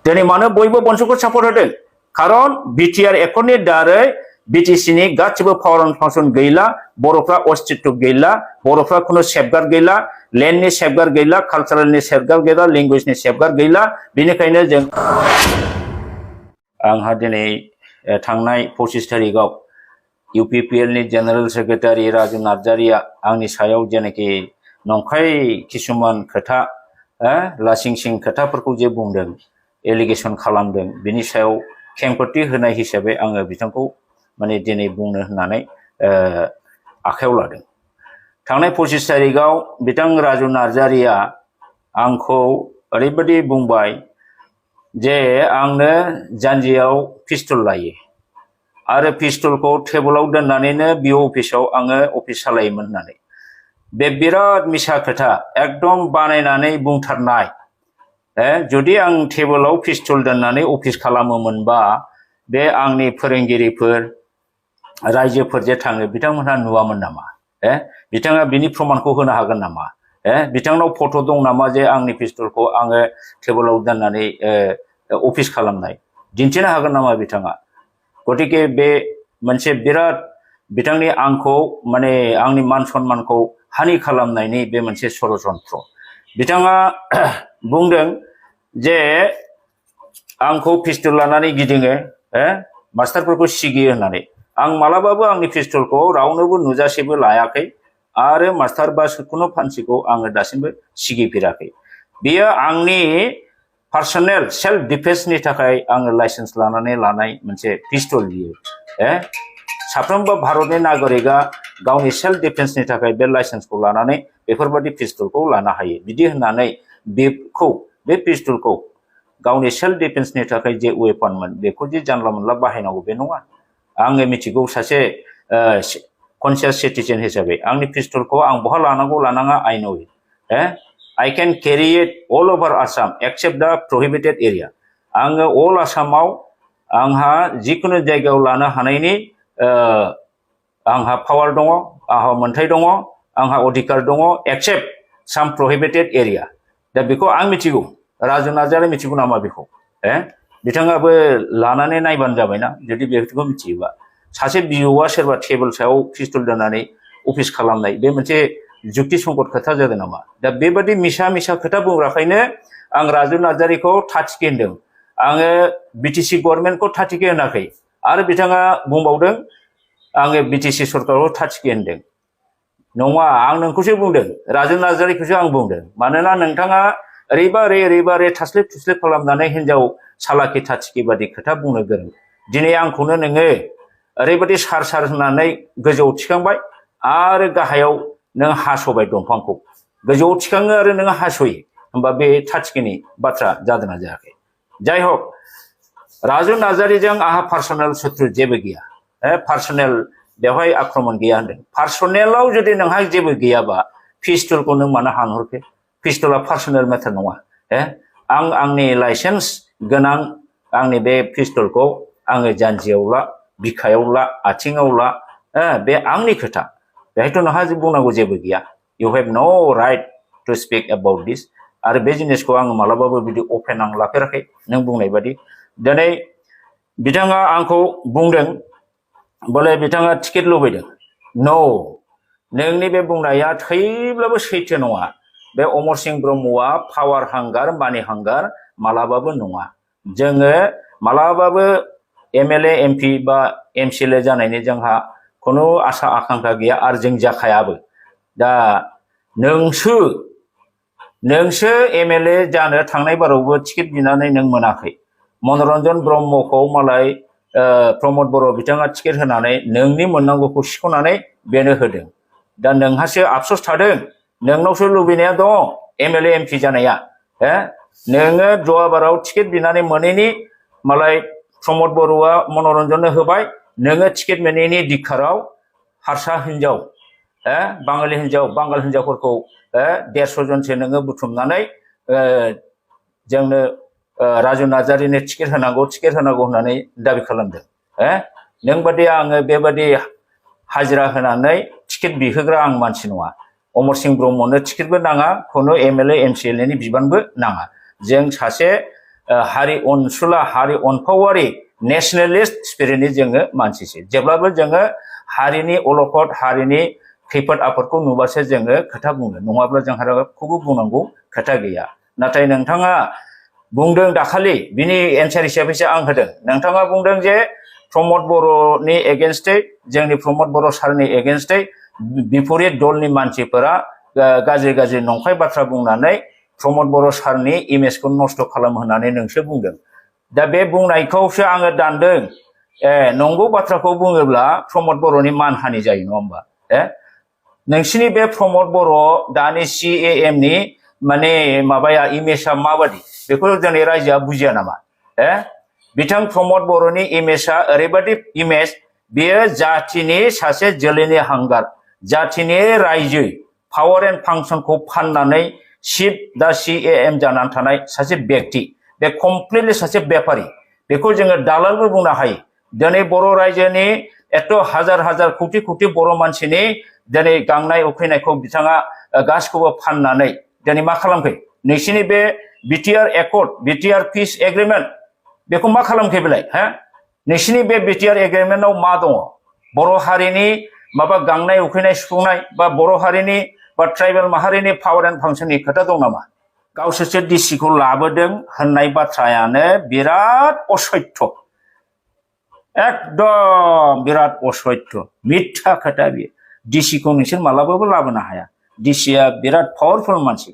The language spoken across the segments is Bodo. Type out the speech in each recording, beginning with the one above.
दिनै मानो बयबो बनसुखौ सापर्ट होदों खारन बिटिआर एकर्डनि दारै बिटिसिनि गासिबो पावार एन्ड फांसन गैला बर'फ्रा अस्तित्व गैला बर'फ्रा खुनु सेफगार्ड गैला लेन्डनि सेफगार्ड गैला कालचारेलनि सेफगार्ड गैला लेंगुवेजनि सेफगार्ड गैला बेनिखायनो जों आंहा दिनै थांनाय 25 तारिखआव इउपिपिएलनि जेनेरेल सेक्रेटारि राजु नार्जारिया आंनि सायाव जेनाखि नंखाय किसुमान खोथा लासिं सिं खोथाफोरखौ जे बुंदों एलिगेसन खालामदों बिनि सायाव खेंफोरथि होनाय हिसाबै आङो बिथांखौ माने दिनै बुंनो होननानै आखायाव लादों थांनाय 25 तारिखआव बिथां राजु नार्जारिया आंखौ ओरैबायदि बुंबाय जे आंनो जानजियाव पिस्तल लायो आरो पिस्तलखौ टेबोलाव दोननानैनो बिअ अफिसाव आङो अफिस सालायोमोन होननानै बे बिराद मिसा खोथा एकदम बानायनानै बुंथारनाय जुदि आं टेबोलाव पिस्तल दोननानै अफिस खालामोमोनबा बे आंनि फोरोंगिरिफोर रायजोफोर जे थाङो बिथांमोनहा नुवामोन नामा बिथाङा बिनि प्रमानखौ होनो हागोन नामा बिथांनाव फट' दं नामा जे आंनि पिस्तलखौ आङो टेबोलाव दोननानै अफिस खालामनाय दिन्थिनो हागोन नामा बिथाङा गतिके बे मोनसे बिराद बिथांनि आंखौ माने आंनि मान सन्मानखौ हानि खालामनायनि बे मोनसे षड़यन्त्र बिथाङा बुंदों जे आंखौ पिस्तल लानानै गिदिङो मास्टारफोरखौ सिगियो होननानै आं मालाबाबो आंनि पिस्तलखौ रावनोबो नुजासेबो लायाखै आरो मास्टार बा जिखुनु फानसिखौ आङो दासिमबो सिगिफेराखै बेयो आंनि पार्सनेल सेल्फ डिफेन्सनि थाखाय आङो लाइसेन्स लानानै लानाय मोनसे पिस्तल बियो साफ्रोमबो भारतनि नागरिकआ गावनि सेल्फ डिफेन्सनि थाखाय बे लाइसेन्सखौ लानानै बेफोरबायदि पिस्तलखौ लानो हायो बिदि होननानै बे पिस्तलखौ गावनि सेल्फ डिफेन्सनि थाखाय जे वेपनमोन बेखौ जे जानला मोनला बाहायनांगौ बे नङा आङो मिथिगौ सासे कनसियास सिटिजेन हिसाबै आंनि पिस्तलखौ आं बहा लानांगौ लानाङा आइ नो I can carry it all over Assam except the prohibited area. आङो all आसामाव आंहा जिखुनु जायगायाव लानो हानायनि आंहा पावार दङ आंहा मोन्थाय दङ आंहा अधिकार दङ except some prohibited area. दा बेखौ आं मिथिगौ राजु नार्जारिया मिथिगौ नामा बेखौ बिथाङाबो लानानै नायबानो जाबायना जुदि बेखौ मिथियोबा सासे बिअआ सोरबा टेबोल सायाव पिस्तल दोननानै अफिस खालामनाय बे मोनसे जुक्ति संगत खोथा जादों नामा दा बेबादि मिसा मिसा खोथा बुंग्राखायनो आं राजु नार्जारिखौ थाथिके होनदों आङो बिटिसि गभर्नमेन्टखौ थाथिके होनाखै आरो बिथाङा बुंबावदों आङो बिटिसि सरकारखौ थाथिके होनदों नङा आं नोंखौसो बुंदों राजु नार्जारिखौसो आं बुंदों मानोना नोंथाङा ओरैबा थास्लिप थुस्लिप खालामनानै हिनजाव सालाखि थाथिके बादि खोथा बुंनो गोरों दिनै आंखौनो नोङो ओरैबायदि सार होननानै गोजौआव थिखांबाय आरो गाहायाव नों हासबाय दंफांखौ गोजौआव थिखाङो आरो नों हासयो होमबा बे थाथिकेनि बाथ्रा जादोंना जायाखै जाय हक राजु नार्जारिजों आंहा पार्सनेल शत्रु जेबो गैया पार्सनेल बेवहाय आक्रमण गैया होनदों पार्सनेलाव जुदि नोंहा जेबो गैयाबा पिस्तलखौ नों मानो हानहरखो पिस्तला पार्सनेल मेटार नङा आं आंनि लाइसेन्स गोनां आंनि बे पिस्तलखौ आङो जानजियाव ला बिखायाव ला आथिङाव ला बे आंनि खोथा बेहायथ' नोंहा बुंनांगौ जेबो गैया इउ हेभ नो राइट टु स्पिक एबाउट दिस आरो बे जिनिसखौ आङो मालाबाबो बिदि अपेन आं लाफेराखै नों बुंनाय बादि दिनै बिथाङा आंखौ बुंदों बोले बिथाङा टिकेट लुबैदों नो नोंनि बे बुंनाया थैब्लाबो सैथो नङा बे अमर सिंह ब्रह्मआ पावार हांगार मानि हांगार मालाबाबो नङा जोङो मालाबाबो एमएलए एमपि बा एमसिएलए जानायनि जोंहा खुनु आसा आकांक्षा गैया आरो जों जाखायाबो दा नोंसो एमएलए जानो थांनाय बारावबो टिकेट बिनानै नों मोनाखै मनरन्जन ब्रह्मखौ मालाय प्रमद बर' बिथाङा टिकेट होनानै नोंनि मोननांगौखौ सिख'नानै बेनो होदों दा नोंहासो आफसोस थादों नोंनावसो लुबैनाया दं एमएलए एमपि जानाया नोङो जवाबाराव टिकेट बिनानै मोनैनि मालाय प्रमद बर'आ मनरन्जननो होबाय नोङो टिकेट मोनैनि दिखाराव हारसा हिनजाव बाङालि हिनजाव बांगाल हिनजावफोरखौ 150 जनसो नोङो बुथुमनानै जोंनो राजु नार्जारिनो टिकेट होनांगौ होननानै दाबि खालामदों नों बादि आङो बेबादि हाजिरा होनानै टिकेट बिहोग्रा आं मानसि नङा अमर सिंह ब्रह्मनो टिकेटबो नाङा खुनु एमएलए एमसिएलए नि बिबानबो नाङा जों सासे हारि अनसुला हारि अनफावारि नेशनेलिस्ट स्पिरिटनि जोङो मानसिसो जेब्लाबो जोङो हारिनि अलखद हारिनि खैफोद आफोदखौ नुबासो जोङो खोथा बुङो नङाब्ला जोंहा रावखौबो बुंनांगौ खोथा गैया नाथाय नोंथाङा बुंदों दाखालि बिनि एन्सार हिसाबैसो आं होदों नोंथाङा बुंदों जे प्रमद बर'नि एगेन्स्टै जोंनि प्रमद बर' सारनि एगेन्स्टै बिपरित दलनि मानसिफोरा गाज्रि गाज्रि नंखाय बाथ्रा बुंनानै प्रमद बर' सारनि इमेजखौ नस्थ' खालामहोनानै नोंसो बुंदों दा बे बुंनायखौसो आङो दानदों नंगौ बाथ्राखौ बुङोब्ला प्रमद बर'नि मानहानि जायो नङा होमबा नोंसिनि बे प्रमद बर' दानि CAM नि माने माबाया इमेजआ माबादि बेखौ जोंनि रायजोआ बुजिया नामा बिथां प्रमद बर'नि इमेजआ ओरैबादि इमेज बेयो जातिनि सासे जोलैनि हांगार जातिनि रायजो पावार एन्ड फांसनखौ फाननानै चिफ दा CAM जानानै थानाय सासे व्यक्ति बे कमप्लिटलि सासे बेपारि बेखौ जोङो दालालबो बुंनो हायो दिनै बर' रायजोनि एथ' हाजार हाजार कौटि कौटि बर' मानसिनि दिनै गांनाय उखैनायखौ बिथाङा गासिखौबो फाननानै दिनै मा खालामखो नोंसिनि बे BTR एकर्ड BTR पिस एग्रिमेन्ट बेखौ मा खालामखो बेलाय नोंसिनि बे BTR एग्रिमेन्टआव मा दङ बर' हारिनि माबा गांनाय उखैनाय सुफुंनाय बा बर' हारिनि बा ट्राइबेल माहारिनि पावार एन्ड फांसननि खोथा दं नामा गावसोरसो डिसिखौ लाबोदों होननाय बाथ्रायानो बिराद असत्य एकदम बिराद असत्य मिथ्या खोथा बियो डिसिखौ नोंसोर मालाबाबो लाबोनो हाया डिसिया बिराद पावारफुल मानसि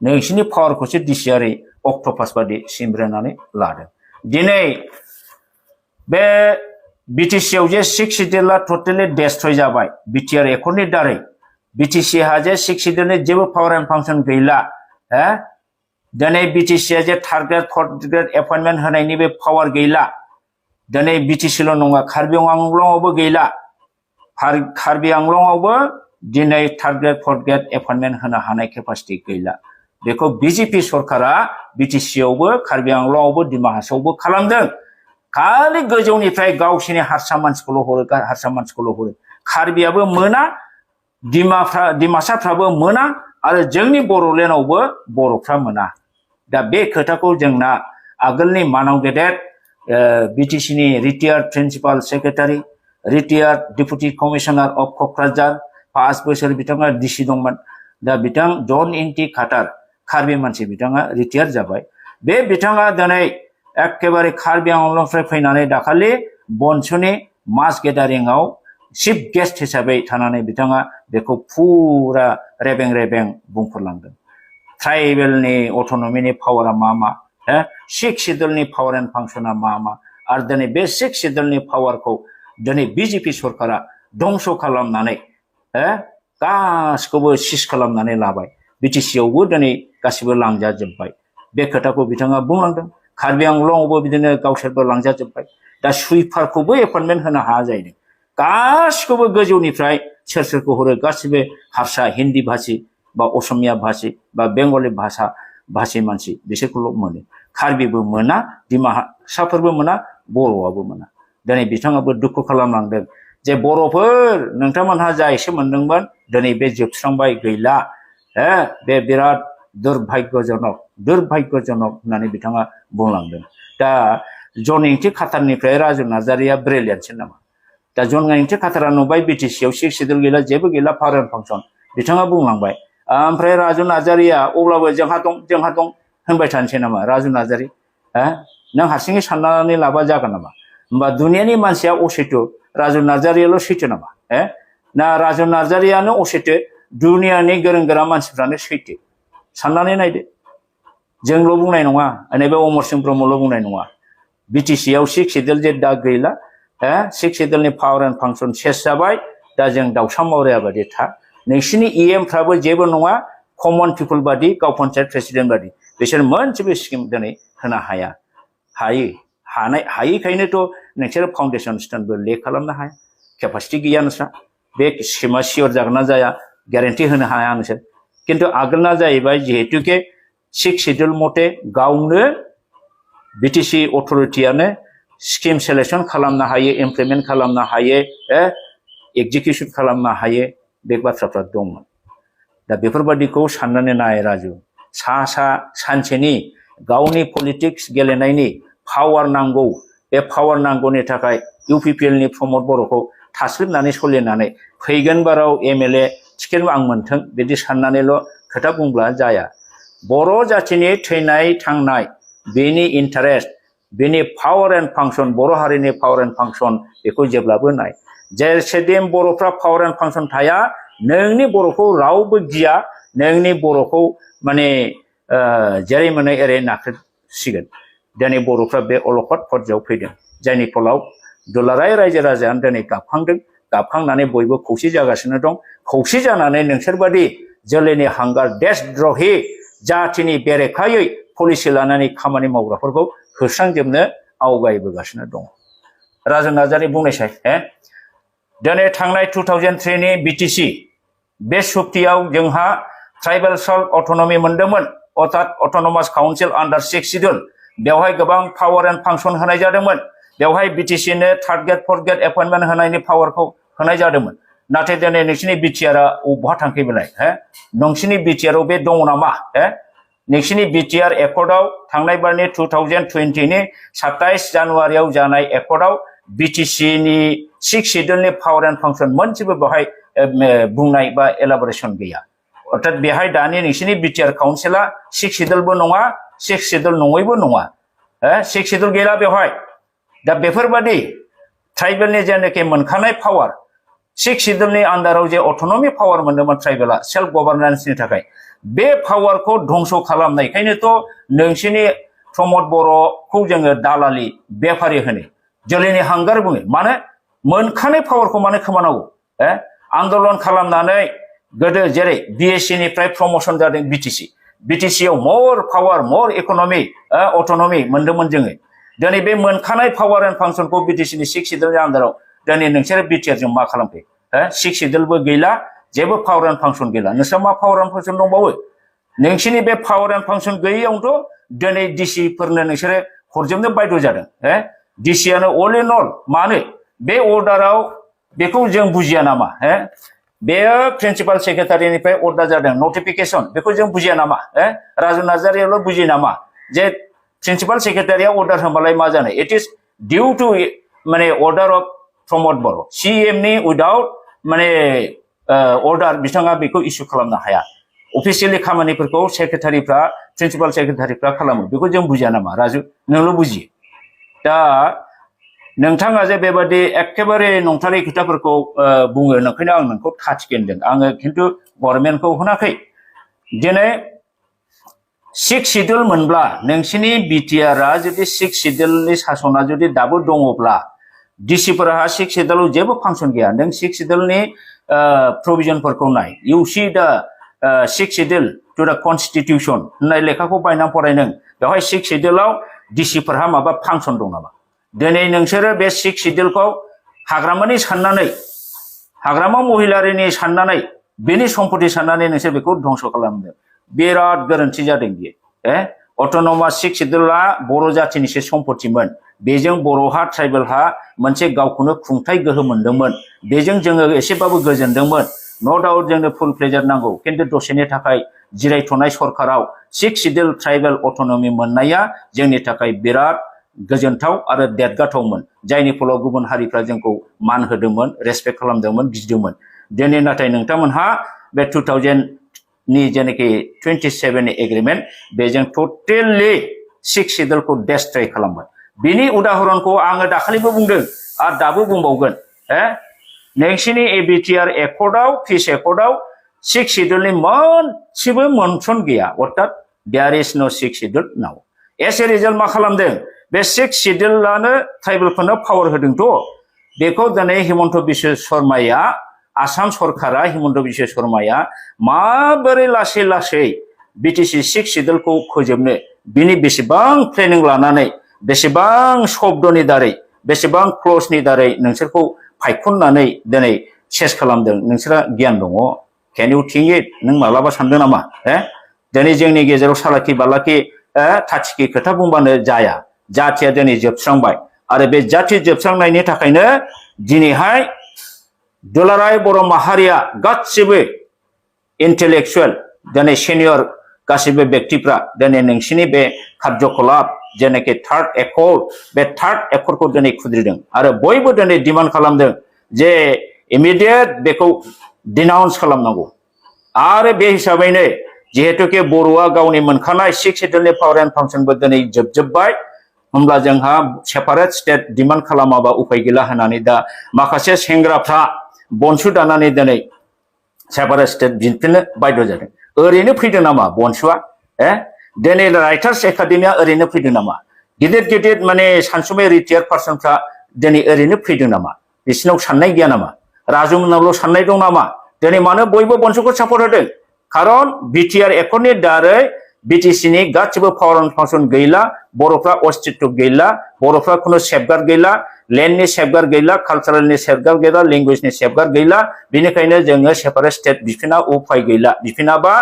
नोंसिनि पावारखौसो डिसिया ओरै अक्ट'पास बादि सिमब्रेनानै लादों दिनै बे BTC आव जे 6 सिडिउला टटेलि डेस्ट्रय जाबाय BTR एकर्डनि दारै BTC हा जे 6 सिडिउलनि जेबो पावार एन्ड फांसन गैला दिनै BTC आ जे third grade fourth grade appointment होनायनि बे पावार गैला दिनै BTCल' नङा कार्बि आंलंआवबो गैला कार्बि आंलंआवबो दिनै third grade fourth grade appointment होनो हानाय केपासिटि गैला बेखौ BJP सरकारा BTC आवबो कार्बि आंलंआवबो डिमा हासावबो खालामदों खालि गोजौनिफ्राय गावसिनि हारसा मानसिखौल' हरो कार्बियाबो मोना डिमासाफ्राबो मोना आरो जोंनि बर'लेण्डआवबो बर'फ्रा मोना दा बे खोथाखौ जोंना आगोलनि मानाव गेदेर BTC नि retired principal secretary retired deputy commissioner of Kokrajhar 5 बोसोर बिथाङा DC दंमोन दा बिथां जन इन्टि खाटार कार्बि मानसि बिथाङा रिटायार्ड जाबाय बे बिथाङा दिनै एकेबारे कार्बि आंलंनिफ्राय फैनानै दाखालि बनसुनि मास गेदारिंआव चिफ गेस्ट हिसाबै थानानै बिथाङा बेखौ फुरा रेबें रेबें बुंफोरलांदों ट्राइबेलनि अट'नमिनि पावारा मा 6 सिडिउलनि पावार एन्ड फांसना मा आरो दिनै बे 6 सिडिउलनि पावारखौ दिनै BJP सरकारा दंस खालामनानै गासिखौबो सिज खालामनानै लाबाय BTC आवबो दिनै गासिबो लांजाजोब्बाय बे खोथाखौ बिथाङा बुंलांदों कार्बि आंलंआवबो बिदिनो गावसोरबो लांजाजोब्बाय दा सुइपारखौबो एपइन्टमेन्ट होनो हाया जाहैदों गासिखौबो गोजौनिफ्राय सोर सोरखौ हरो गासिबो हारसा हिन्दी भाषी बा असमिया भाषी बा बेंगली भाषी मानसि बिसोरखौल' मोनो कार्बिबो मोना डिमासाफोरबो मोना बर'आबो मोना दिनै बिथाङाबो दुखु खालामलांदों जे बर'फोर नोंथांमोनहा जा एसे मोनदोंमोन दिनै बे जोबस्रांबाय गैला बे बिराद दुर्भाग्यजनक होननानै बिथाङा बुंलांदों दा जन इन्टि खाटारनिफ्राय राजु नार्जारिया ब्रिलियेन्टसिन नामा दा जन इन्टि खाटारा नुबाय BTC आव 6 सिडिउल गैला जेबो गैला पावार एन्ड फांसन बिथाङा बुंलांबाय ओमफ्राय राजु नार्जारिया अब्लाबो जोंहा दं होनबाय थानोसै नामा राजु नार्जारि नों हारसिङै साननानै लाबा जागोन नामा होमबा दुनियानि मानसिया असैथो राजु नार्जारियाल' सैथो नामा ना राजु नार्जारियानो असैथो दुनियानि गोरों गोरा मानसिफ्रानो सैथो साननानै नायदो जोंल' बुंनाय नङा नैबे अमर सिंह ब्रह्मल' बुंनाय नङा BTC आव 6 सिडिउल जे दा गैला 6 सिडिउलनि पावार एन्ड फांसन सेस जाबाय दा जों दाउसा मावरिया बादि नोंसिनि EMफ्राबो जेबो नङा कमन पिपल बादि गाव पन्चायत प्रेसिडेन्ट बादि बिसोर मोनसेबो स्किम दिनै होनो हायैखायनोथ' नोंसोर फाउन्डेसन स्टोनबो ले खालामनो हाया केपासिटि गैया नोंस्रा बे स्किमा सियर जागोन ना जाया ग्यारेन्टि होनो हाया नोंसोर किन्तु आगोलना जाहैबाय जिहेतुके 6 सिडिउल मथे गावनो BTC अथरिटियानो स्किम सेलेक्सन खालामनो हायो इमप्लिमेन्ट खालामनो हायो एक्जिकिउसन खालामनो हायो बे बाथ्राफ्रा दंमोन दा बेफोरबादिखौ साननानै नाय राजु सानसेनि गावनि पलिटिक्स गेलेनायनि पावार नांगौ बे पावार नांगौनि थाखाय इउपिपिएल नि प्रमद बर'खौ थास्लिमनानै सोलिनानै फैगोन बाराव एमएलए टिकेट आं मोनथों बिदि साननानैल' खोथा बुंब्ला जाया बर' जाथिनि थैनाय थांनाय बेनि इन्टारेस्ट बेनि पावार एन्ड फांसन बर' हारिनि पावार एन्ड फांसन बेखौ जेब्लाबो नाय जेसेदिन बर'फ्रा पावार एन्ड फांसन थाया नोंनि बर'खौ रावबो गिया नोंनि बर'खौ माने जेरै मोनो एरै नाख्रेबसिगोन दिनै बर'फ्रा बे अलखद पर्जायाव फैदों जायनि फलाव दुलाराय रायजो राजायानो दिनै गाबखांदों गाबखांनानै बयबो खौसे जागासिनो दं खौसे जानानै नोंसोरबादि जोलैनि हांगार देशद्रहि जाथिनि बेरेखायै पलिसि लानानै खामानि मावग्राफोरखौ होस्रांजोबनो आवगायबोगासिनो दं राजन नार्जारि बुंनायसाय दिनै थांनाय 2003 नि बिटिसि बे सुक्तियाव जोंहा ट्राइबेल सेल्फ अट'नमि मोनदोंमोन अर्थात अट'नमास काउन्सिल आन्डार 6 शिड्युल बेवहाय गोबां पावार एन्ड फांसन होनाय जादोंमोन बेवहाय बिटिसिनो third grade fourth grade appointment होनायनि पावारखौ होनाय जादोंमन नाथाय दिनै नोंसिनि बिटिआरआ बहा थांखो बेलाय नोंसिनि बिटिआरआव बे दङ नामा नोंसिनि बिटिआर एकर्डआव थांनाय बारनि 2020 नि 27 जानुवारियाव जानाय एकर्डआव बिटिसिनि 6 शिड्युलनि पावार एन्ड फांसन मोनसेबो बेवहाय बुंनाय बा एलाबोरेशन गैया अर्थात बेहाय दानि नोंसिनि बिटिआर काउन्सिला 6 शिड्युलबो नङा 6 शिड्युल नङैबो नङा 6 शिड्युल गैला बेवहाय दा बेफोरबादि ट्राइबेलनि जेनाखि मोनखानाय पावार 6 शिड्युलनि आन्डाराव जे अट'नमि पावार मोनदोंमोन ट्राइबेला सेल्फ गभार्नेन्सनि थाखाय बे पावारखौ धंस खालामनायखायनोथ' नोंसिनि प्रमद बर'खौ जोङो दालालि बेफारि होनो जोलैनि हांगार बुङो मानो मोनखानाय पावारखौ मानो खोमानांगौ आन्दलन खालामनानै गोदो जेरै बिएससि निफ्राय प्रमोशन जादों बिटिसिआव मोर पावार मोर इकनमि अट'नमि मोनदोंमोन जोङो दिनै बे मोनखानाय पावार एन्ड फांसनखौ बिटिसिनि 6 शिड्युलनि आन्डाराव दिनै नोंसोर बिटिआरजों मा खालामखो 6 शिड्युलबो गैला जेबो पावार एन्ड फांसन गैला नोंसोर मा पावार एन्ड फांसन दंबावो नोंसिनि बे पावार एन्ड फांसन गैयैयावथ' दिनै डिसिफोरनो नोंसोरो हरजोबनो बायद' जादों डिसिआनो अल इन अल मानो बे अर्डाराव बेखौ जों बुजिया नामा बेयो प्रिन्सिपाल सेक्रेटारिनिफ्राय अर्डार जादों नटिफिकेशन बेखौ जों बुजिया नामा राजु नार्जारियाल' बुजियो नामा जे प्रिन्सिपाल सेक्रेटारिया अर्डार होबालाय मा जानो इट इज डिउ टु माने order of Pramod Boro' CM नि उइदाउट माने अर्डार बिथाङा बेखौ इस्यु खालामनो हाया अफिसियेलि खामानिफोरखौ सेक्रेटारिफ्रा प्रिन्सिपाल सेक्रेटारिफ्रा खालामो बेखौ जों बुजिया नामा राजु नोंल' बुजियो दा नोंथाङा जे बेबादि एखेबारे नंथारै खोथाफोरखौ बुङो ओंखायनो आं नोंखौ थाथिगोनदों आङो खिन्थु गभर्नमेन्टखौ होनाखै दिनै 6 शिड्युल मोनब्ला नोंसिनि बिटिआरआ जुदि 6 शिड्युलनि सासना जुदि दाबो दङब्ला डिसिफोरहा 6 शिड्युलाव जेबो फांसन गैया नों 6 शिड्युलनि प्रोभिजनफोरखौ नाय इउ सी दा 6 शिड्युल टु दा कन्स्टिटिउसन होननाय लेखाखौ बायना फराय नों बेवहाय 6 शिड्युलाव डिसिफोरहा माबा फांसन दं नामा दिनै नोंसोरो बे 6 शिड्युलखौ हाग्रामानि साननानै हाग्रामा महिलारिनि साननानै बेनि सम्पति साननानै नोंसोर बेखौ धंस खालामदों बिराद गोरोन्थि जादों बियो अट'नमास 6 शिड्युलआ बर' जाथिनिसो सम्पतिमोन बेजों बर'हा ट्राइबेलहा मोनसे गावखौनो खुंथाय गोहो मोनदोंमोन बेजों जोङो एसेबाबो गोजोनदोंमोन नो डाउट जोंनो फुल प्लेजार नांगौ खिन्थु दसेनि थाखाय जिरायथ'नाय सरकाराव 6 शिड्युल ट्राइबेल अट'नमि मोननाया जोंनि थाखाय बिराद गोजोनथाव आरो देरगाथावमोन जायनि फलाव गुबुन हारिफ्रा जोंखौ मान होदोंमोन रेसपेक्ट खालामदोंमोन गिदिदोंमोन दिनै नाथाय नोंथांमोनहा बे 2000 नि जेनाखि 27 नि एग्रिमेन्ट बेजों टटेलि 6 शिड्युलखौ डेस्ट्रय खालामबाय बिनि उदाहरणखौ आङो दाखालिबो बुंदों आरो दाबो बुंबावगोन नोंसिनि बिटिआर एकर्डआव पिस एकर्डआव 6 शिड्युलनि मोनसेबो मेनसन गैया अर्थात देयर इज नो 6 शिड्युल नाउ एस ए रिजाल्ट मा खालामदों बे 6 शिड्युलानो ट्राइबेलफोरनो पावार होदोंथ' बेखौ दिनै हिमन्त बिश्व शर्माया आसाम सरकारा हिमन्त बिश्व शर्माया माबोरै लासै लासै बिटिसि 6 शिड्युलखौ फोजोबनो बिनि बेसेबां प्लेनिं लानानै बेसेबां शब्दनि दारै बेसेबां क्लजनि दारै नोंसोरखौ फायखननानै दिनै सेस खालामदों नोंसोरा गियान दङ कैन इउ थिंक इट नों मालाबा सानदों नामा दिनै जोंनि गेजेराव सालाखि बालाखि थाथिखि खोथा बुंबानो जाया जाथिया दिनै जोबस्रांबाय आरो बे जाथि जोबस्रांनायनि थाखायनो दिनैहाय दुलाराय बर' माहारिया गासिबो इन्टेलेक्चुवेल दिनै सिनियर गासिबो व्यक्तिफ्रा दिनै नोंसिनि बे कार्यकलाप जेनाखि थार्ड एकर्ड बे थार्ड एकर्डखौ दिनै खुद्रिदों आरो बयबो दिनै डिमान्ड खालामदों जे इमिडियेट बेखौ डिनाउन्स खालामनांगौ आरो बे हिसाबैनो जिहेतुके बर'आ गावनि मोनखानाय सिक्स शेड्युलनि पावार एन्ड फांसनबो दिनै जोबजोब्बाय होमब्ला जोंहा सेपारेट स्टेट डिमान्ड खालामाबा उपाय गैला होननानै दा माखासे सेंग्राफ्रा बनसु दानानै दिनै सेपारेट स्टेट दिन्थिनो बाध्य जादों ओरैनो फैदों नामा बनसुआ दिनै राइटार्स एकाडेमिया ओरैनो फैदों नामा गिदिर गिदिर माने सानसुमै रिटायार्ड पार्सनफ्रा दिनै ओरैनो फैदों नामा बिसिनाव साननाय गैया नामा राजुमोननावल' साननाय दं नामा दिनै मानो बयबो बनसुखौ सापर्ट होदों खारन बिटिआर एकर्डनि दारै बिटिसिनि गासिबो पावार एन्ड फांसन गैला बर'फ्रा अस्तित्व गैला बर'फ्रा खुनु सेफगार्ड गैला लेन्डनि सेफगार्ड गैला कालचारेलनि सेफगार्ड गैला लेंगुवेजनि सेफगार्ड गैला बेनिखायनो जोङो सेपारेट स्टेट बिफिना उपाय गैला बिफिनाबा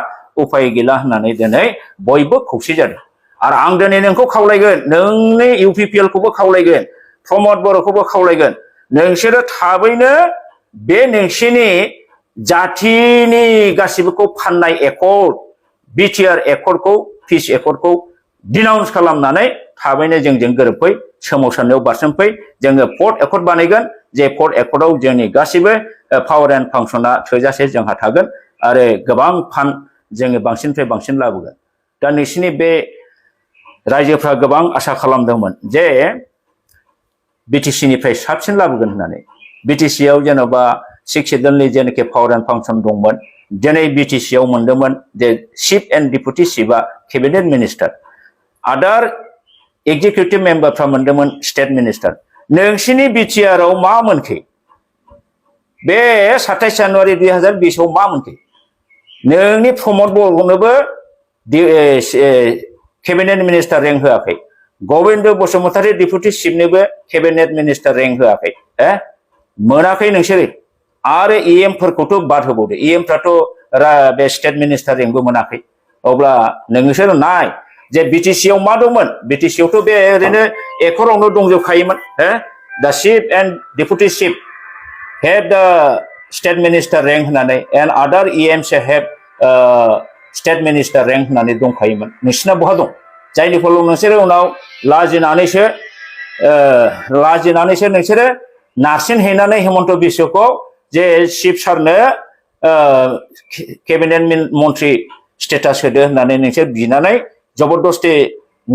उपाय गैला होननानै दिनै बयबो खौसे जादों आरो आं दिनै नोंखौ खावलायगोन नोंनि इउपिपिएल खौबो खावलायगोन प्रमद बर'खौबो खावलायगोन नोंसोरो थाबैनो बे नोंसिनि जातिनि गासिबोखौ फाननाय एकर्ड बिटिआर एकर्डखौ पिस एकर्डखौ डिनाउन्स खालामनानै थाबैनो जोंजों गोरोबफै सोमावसारनायाव बारसोमफै जोङो फोर्थ एकर्ड बानायगोन जे फोर्थ एकर्डआव जोंनि गासिबो पावार एन्ड फांसना थोजासे जोंहा थागोन आरो गोबां फान्ड जोङो बांसिननिफ्राय बांसिन लाबोगोन दा नोंसिनि बे रायजोफ्रा गोबां आसा खालामदोंमोन जे बिटिसिनिफ्राय साबसिन लाबोगोन होननानै बिटिसिआव जेन'बा सिक्स शेड्युलनि जेनाखि पावार एन्ड फांसन दंमोन दिनै बिटिसिआव मोनदोंमोन जे चिफ एन्ड डिपुटि चिफआ केबिनेट मिनिस्टार आदार एग्जिकिउटिभ मेम्बारफ्रा मोनदोंमोन स्टेट मिनिस्टार नोंसिनि बिटिआरआव मा मोनखो बे 27 जानुवारि 2020 आव मा मोनखो नोंनि प्रमद बर'नोबो केबिनेट मिनिस्टार रेंक होआखै गबिन्द बसुमतारी डिपुटि चिफनोबो केबिनेट मिनिस्टार रेंक होआखै मोनाखै नोंसोरो आरो इएमफोरखौथ' बाद होबावदो इएमफ्राथ' बे स्टेट मिनिस्टार रेंकबो मोनाखै अब्ला नोंसोर नाय जे बिटिसिआव मा दंमोन बिटिसिआवथ' बे ओरैनो एकर्डआवनो दंजोबखायोमोन दा chief and deputy chief head द स्टेट मिनिस्टार रेंक होननानै एन्ड आदार इएमस हेड स्टेट मिनिस्टार रेंक होननानै दंखायोमोन नोंसिना बहा दं जायनि फलाव नोंसोरो उनाव लाजिनानैसो नोंसोरो नारसिनहैनानै हेमन्त बिश्वखौ जे चिफ सारनो केबिनेट मन्त्रि स्टेटास होदो होननानै नोंसोर बिनानै जबरदस्ति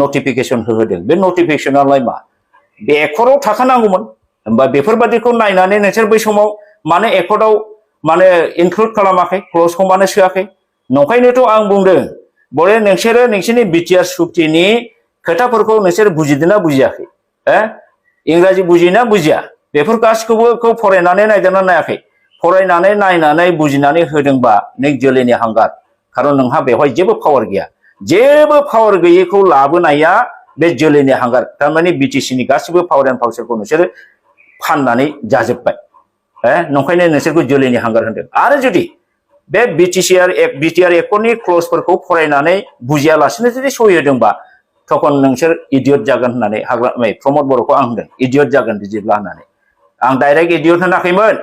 नटिफिकेसन होहोदों बे नटिफिकेसनालाय मा बे एकर्डआव थाखानांगौमोन होमबा बेफोरबादिखौ नायनानै नोंसोर बै समाव मानो एकर्डआव मानो इनक्लुड खालामाखै क्लजखौ मानो सोआखै नंखायनोथ' आं बुंदों बले नोंसोरो नोंसोरनि बिटिआर सुक्तिनि खोथाफोरखौ नोंसोर बुजिदोंना बुजियाखै इंराजि बुजियोना बुजिया बेफोर गासिखौबो फरायनानै नायदोंना नायाखै फरायनानै नायनानै बुजिनानै होदोंबा नों जोलैनि हांगार खारन नोंहा बेवहाय जेबो पावार गैया जेबो पावार गैयैखौ लाबोनाया बे जोलैनि हांगार थारमाने बिटिसिनि गासिबो पावार एन्ड पावसारखौ नोंसोरो फाननानै जाजोब्बाय नंखायनो नोंसोरखौ जोलैनि हांगार होनदों आरो जुदि बे बिटिआर एकर्डनि क्लजफोरखौ फरायनानै बुजियालासिनो जुदि सहि होदोंबा तखन नोंसोर इडियट जागोन होननानै प्रमद बर'खौ आं होनदों इडियट जागोन बिदिब्ला होननानै आं डाइरेक्ट इडियट होनाखैमोन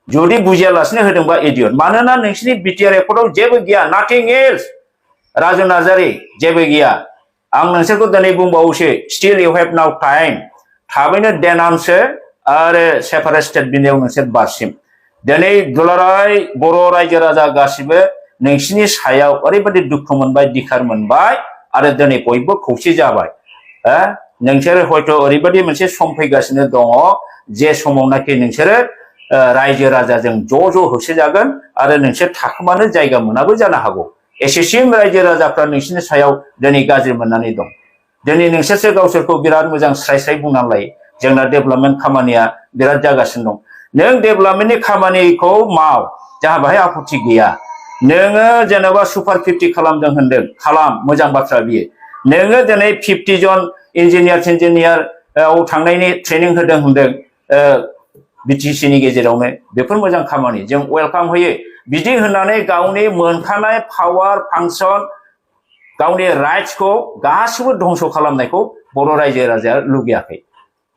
जुदि बुजियालासिनो होदोंबा इडियट मानोना नोंसिनि बिटिआर एकर्डआव जेबो गैया नाथिं एल्स राजु नार्जारि जेबो गैया आं नोंसोरखौ दिनै बुंबावोसो still you have now time थाबैनो देनान्सो आरो सेपारेट स्टेट बिनायाव नोंसोर बारसिम दिनै दुलाराय बर' रायजो राजा गासिबो नोंसिनि सायाव ओरैबायदि दुखु मोनबाय दिखार मोनबाय आरो दिनै बयबो खौसे जाबाय नोंसोर हयथ' ओरैबायदि मोनसे सम फैगासिनो दङ जे समावनाखि नोंसोरो रायजो राजाजों ज' होसोजागोन आरो नोंसोर थाखोमानो जायगा मोनाबो जानो हागौ एसेसिम रायजो राजाफ्रा नोंसिनि सायाव दिनै गाज्रि मोननानै दं दिनै नोंसोरसो गावसोरखौ बिराद मोजां स्राय स्राय बुंनानै लायो जोंना डेभेलपमेन्ट खामानिया बिराद जागासिनो दं नों डेभेलपमेन्टनि खामानिखौ माव जाहा बाहाय आपत्ति गैया नोङो जेनेबा सुपार 50 खालामदों होनदों खालाम मोजां बाथ्रा बियो नोङो दिनै 50 जन इन्जिनियार थांनायनि ट्रेनिं होदों होनदों बिटिसिनि गेजेरावनो बेफोर मोजां खामानि जों वेलकाम होयो बिदि होननानै गावनि मोनखानाय पावार फांसन गावनि राइट्सखौ गासिबो धंस खालामनायखौ बर' रायजो राजाया लुगैयाखै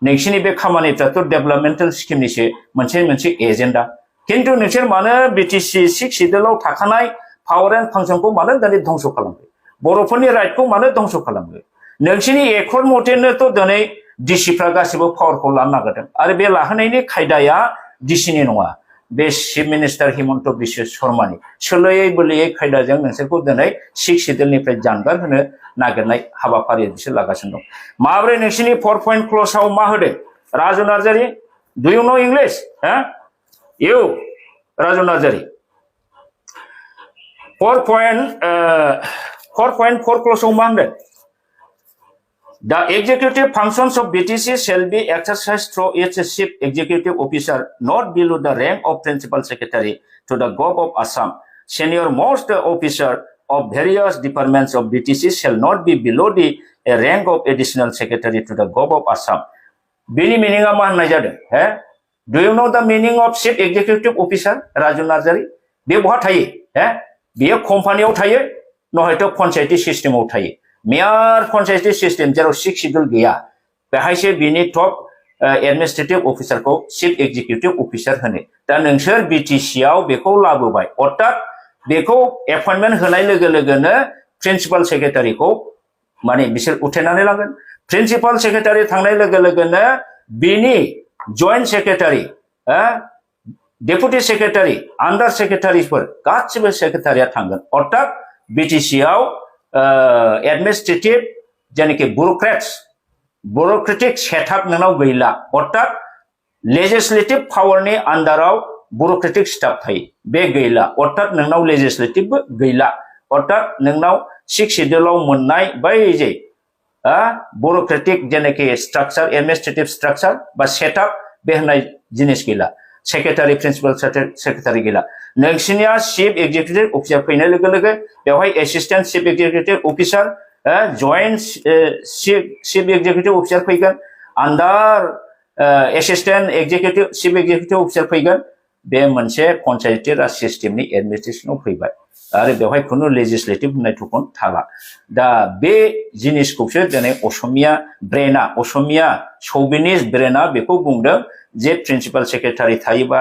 नोंसिनि बे खामानिफ्राथ' डेभेलपमेन्टेल स्किमनिसो मोनसे एजेन्डा खिन्थु नोंसोर मानो बिटिसि 6 शेड्युलाव थाखानाय पावार एन्ड फांसनखौ मानो दिनै धंस खालामखो बर'फोरनि राइटखौ मानो धंस खालामो नोंसिनि एकर्ड मथेनोथ' दिनै डिसिफ्रा गासिबो पावारखौ लानो नागिरदों आरो बे लाहोनायनि खायदाया डिसिनि नङा बे चिफ मिनिस्टार हिमन्त बिश्व शर्मानि सोलोयै बोलोयै खायदाजों नोंसोरखौ दिनै 6 सिडुलनिफ्राय जानगार होनो नागिरनाय हाबाफारि बिसोर लागासिनो दं माब्रै नोंसिनि 4 पॉइंट क्ल'जआव मा होदों राजु नार्जारी डु you know English you Raju Narzary 4.4 क्ल'जआव मा होनदों The executive functions of BTC shall be exercised through its chief executive officer, not below the rank of principal secretary to the Gov of Assam. Senior most officer of various departments of BTC shall not be below the rank of additional secretary to the Gov of Assam. Bini meaning मा होननाय जादों? Do you know the meaning of chief executive officer, Raju Narzari? बे बहा थायो? बेयो कम्पानियाव थायो, नहयथ' पन्चायती सिस्टेमाव थायो. मेयर पन्चायती सिस्टेम जेराव 6 सिडुल गैया बेहायसो बिनि टप एडमिनिस्ट्रेटिभ अफिसारखौ चिफ एक्जिकिउटिभ अफिसार होनो दा नोंसोर बिटिसि आव बेखौ लाबोबाय अर्थात बेखौ एपइन्टमेन्ट होनाय लोगो लोगोनो प्रिन्सिपाल सेक्रेटारिखौ माने बिसोर उथायनानै लागोन प्रिन्सिपाल सेक्रेटारि थांनाय लोगो लोगोनो बिनि जइन्ट सेक्रेटारि डेपुटि सेक्रेटारि आन्डार सेक्रेटारिफोर गासिबो सेक्रेटारिया थांगोन अर्थात बिटिसि आव एडमिनिस्ट्रेटिभ जेनेखि ब्युरोक्रेटिक सेटआप नोंनाव गैला अर्थात लेजिस्लेटिभ पावारनि आन्डाराव ब्युरोक्रेटिक स्टाफ थायो बे गैला अर्थात नोंनाव लेजिस्लेटिभबो गैला अर्थात नोंनाव 6 सिडुलाव मोननाय बै जे ब्युरोक्रेटिक जेनेखि स्ट्राक्चार एडमिनिस्ट्रेटिभ स्ट्राक्चार बा सेटआप बे होननाय जिनिस गैला सेक्रेटारि प्रिन्सिपाल सेक्रेटारि गैला नोंसिनिया चिफ एक्जिकिउटिभ अफिसार फैनाय लोगो लोगो बेवहाय assistant chief executive officer joint chief executive officer फैगोन under assistant executive chief executive officer फैगोन बे मोनसे पन्चायती राज सिस्टेमनि एडमिनिस्ट्रेसनाव फैबाय आरो बेवहाय खुनु लेजिस्लेटिभ होननाय थखन थाला दा बे जिनिसखौसो दिनै असमिया ब्रेना असमिया शौभिनिस्ट ब्रेना बेखौ बुंदों जे प्रिन्सिपाल सेक्रेटारि थायोबा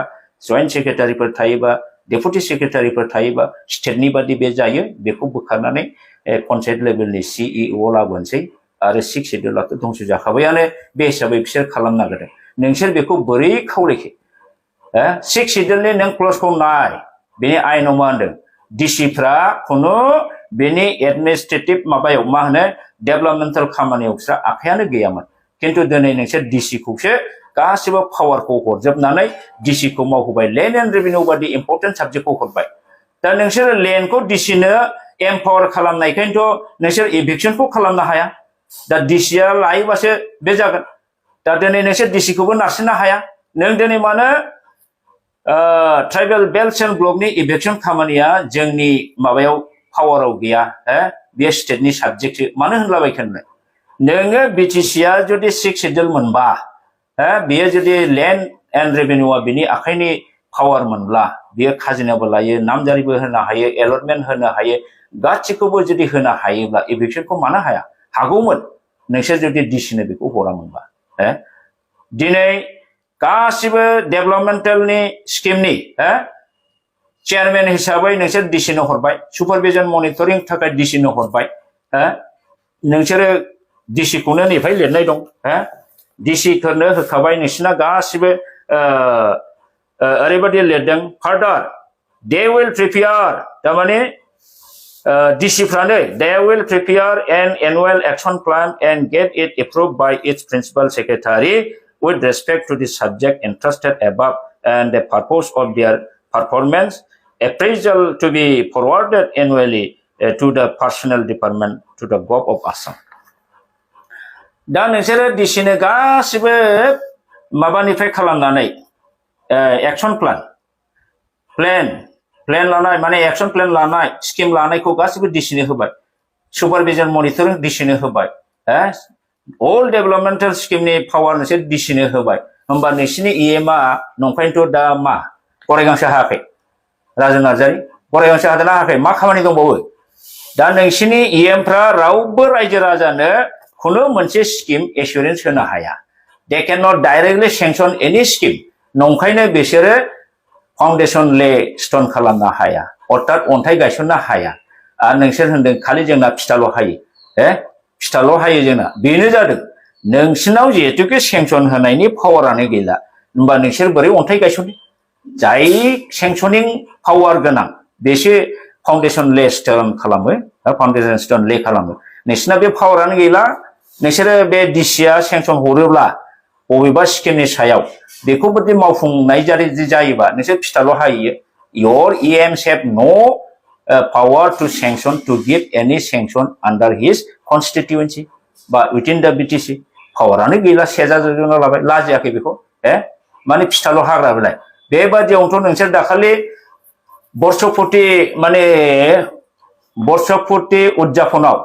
जइन्ट सेक्रेटारिफोर थायोबा डेपुटि सेक्रेटारिफोर थायोबा स्टेटनि बादि बे जायो बेखौ बोखारनानै पन्चायत लेभेलनि सिइअ लाबोनोसै आरो 6 सिडुलाथ' धंस जाखाबायानो बे हिसाबै बिसोर खालामनो नागिरदों नोंसोर बेखौ बोरै खावलायखो 6 सिडुलनि नों क्लजखौ नाय बेनि आयेनाव मा होनदों डिसिफ्रा खुनु बेनि एडमिनिस्ट्रेटिभ माबायाव मा होनो डेभेलपमेन्टेल खामानियाव बिस्रा आखायानो गैयामोन खिन्थु दिनै नोंसोर डिसिखौसो गासिबो पावारखौ हरजोबनानै डिसिखौ मावहोबाय लेन्ड एन्ड रेभिनिउ बादि इम्पर्टेन्ट साबजेक्टखौ हरबाय दा नोंसोर लेन्डखौ डिसिनो एम्पावार खालामनायखायनोथ' नोंसोर इभिक्सनखौ खालामनो हाया दा डिसिया लायोबासो बे जागोन दा दिनै नोंसोर डिसिखौबो नारसिननो हाया नों दिनै मानो ट्राइबेल बेल्ट एन्ड ब्लकनि इभिक्सन खामानिया जोंनि माबायाव पावाराव गैया बे स्टेटनि साबजेक्टसो मानो होनलाबायखोन नोङो बिटिसिया जुदि 6 सिडुल मोनबा बेयो जुदि लेन्ड एन्ड रेभिनिउआ बिनि आखाइनि पावार मोनब्ला बियो खाजोनाबो लायो नामजारिबो होनो हायो एलटमेन्ट होनो हायो गासिखौबो जुदि होनो हायोब्ला इभिक्सनखौ मानो हाया हागौमोन नोंसोर जुदि डिसिनो बेखौ हरामोनबा दिनै गासिबो डेभेलपमेन्टेलनि स्किमनि चेयारमेन हिसाबै नोंसोर डिसिनो हरबाय सुपारभिजन मनिटरिं थाखाय डिसिनो हरबाय नोंसोरो डिसिखौनो नैफाय लिरनाय दं डिसिफोरनो होखाबाय नोंसिना गासिबो ओरैबायदि लिरदों फार्दार दे विल प्रिपेयार थारमाने डिसिफ्रानो they will prepare an annual action plan and get it approved by its principal secretary with respect to the subject entrusted above and the purpose of their performance appraisal to be forwarded annually to the personnel department to the Gov of Assam. दा नोंसोरो डिसिनो गासिबो माबानिफ्राय खालामनानै एक्शन प्लेन लानाय माने एक्शन प्लेन लानाय स्किम लानायखौ गासिबो डिसिनो होबाय सुपारभिजन मनिटरिं डिसिनो होबाय अल डेभेलपमेन्टेल स्किमनि पावार नोंसोर डिसिनो होबाय होमबा नोंसिनि इएमआ नंखायनोथ' दा मा गरायगांसो हायाखै राजु नार्जारी गरायगांसो हादोंना हायाखै मा खामानि दंबावो दा नोंसिनि इएमफ्रा रावबो रायजो राजानो खुनु मोनसे स्किम एसुरेन्स होनो हाया they can not directly sanction any scheme नंखायनो बिसोरो फाउन्डेसन ले स्टन खालामनो हाया अर्थात अन्थाइ गायसननो हाया आरो नोंसोर होनदों खालि जोंना फिथाल' हायो फिथाल' हायो जोंना बेनो जादों नोंसिनाव जिहेतुके सेंसन होनायनि पावारानो गैला होमबा नोंसोर बोरै अन्थाइ गायसनो जाय सेंसनिं पावार गोनां बेसो फाउन्डेसन ले स्टोन खालामो फाउन्डेसन स्टोन ले खालामो नोंसिना बे पावारानो गैला नोंसोरो बे डिसिआ सेंसन हरोब्ला बबेबा स्किमनि सायाव बेखौ बिदि मावफुंनाय जायोबा नोंसोर फिथाल' हायो your EMs have no power to sanction to give any sanction under his constituency but within the BTC पावारानो गैला सेजाजों लाबाय लाजियाखै बेखौ माने फिथाल' हाग्रा बेलाय बेबादियावथ' नोंसोर दाखालि बर्षपुर्ति माने बर्षपुर्ति उदजापनाव